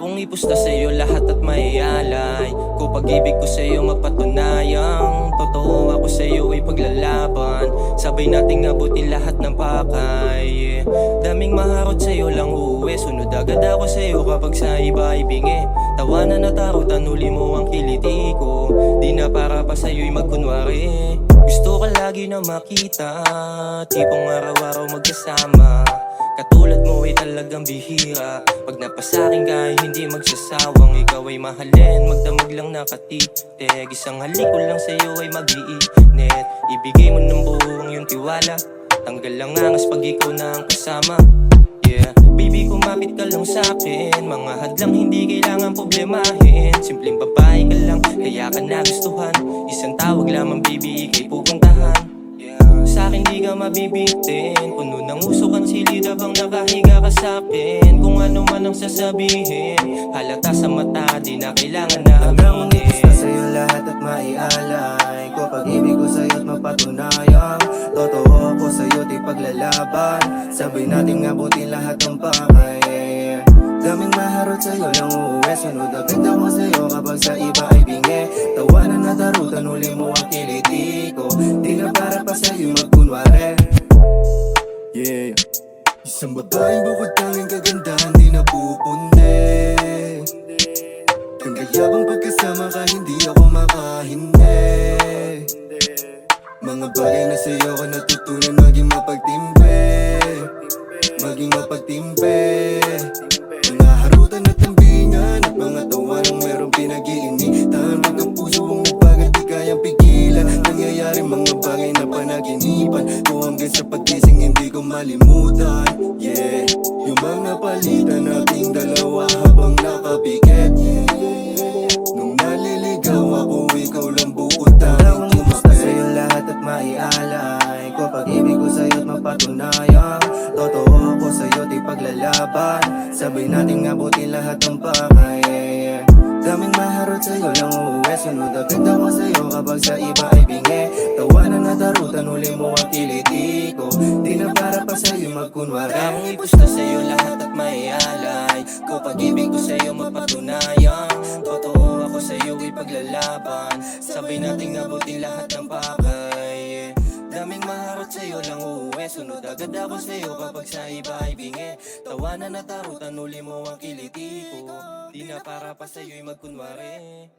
Akong ipusta sa'yo lahat at maialay Kung pag-ibig ko sa'yo mapatunayang totoo ako sa'yo ay paglalaban Sabay nating abutin lahat ng pakay Daming maharot sa'yo lang uuwi Sunod agad ako sa'yo kapag sa iba ay bingi Tawanan at tarutan huli mo ang kiliti ko Di na para pa sa'yo'y magkunwari Gusto ka lagi na makita Tipong araw-araw magkasama Katulad mo ay talagang bihira Pag napasakin ka ay hindi magsasawang Ikaw ay mahalin, magdamag lang nakatitig Isang halik ko lang sa'yo ay mag-iinit Ibigay mo ng buong yung tiwala Tanggal lang angas pag ikaw na ang kasama Yeah, baby kumapit ka lang sa'kin Mga hadlang hindi kailangan problemahin Simpleng babae ka lang, kaya ka nagustuhan Isang tawag lamang baby, ikay pupuntahan Sa'kin di ka mabibitin Puno ng usukan silid habang nakahiga ka sa'kin Kung ano man ang sasabihin Halata sa mata, di na kailangan na Hanggang ipusta sa'yo lahat at maialay Kung pag-ibig ko sa'yo't mapatunayan Totoo ako sa'yo, di paglalaban Sabay nating abutin lahat ng pakay Daming maharot sa'yo lang uuwi Sunod agad ako sa'yo kapag sa iba ay bingi Tawanan at tarutan, huli mo ang kiliti ko Di na para pa sa'yo magkunwari Yeah, isang babaeng bukod tanging kagandahan di napupundi Ang gayabang pagkasama ka hindi ako makahindi Mga bagay na sa'yo ko natutunan maging mapagtimpe Maging mapagtimpe Mga harutan at tambingan At mga tawanang merong pinag-iinitan Pag ang puso mong nagbagat di kayang pigilan Nangyayari mga bagay na panaginipan Kung hanggang sa pagkising hindi ko malimutan Yeah, yung mga palitan nating dalawa habang nakapikit Nung naliligaw ako ikaw lang bukod tanging kumusta sa'yo lahat at maialay Kung pag-ibig ko sa'yo't mapatunayan Totoo ako sa'yo di paglalaban Sabay nating abutin lahat ng pakay Daming maharot sa'yo lang uuwi Sunod agad ako sa'yo kapag sa iba ay bingi Tawanan at tarutan huli mo ang kiliti ko Di na para pa sa'yo magkunwari Akong ipusta sa'yo lahat at maialay Kung pag-ibig ko sa'yo mapatunayan Totoo ako sa'yo ay paglalaban Sabay nating abutin lahat ng pakay Daming maharot sa'yo lang uuwi Sunod agad ako sa'yo kapag sa iba ay bingi Tawanan at tarutan huli mo ang kiliti ko Di na para pa sa'yo'y magkunwari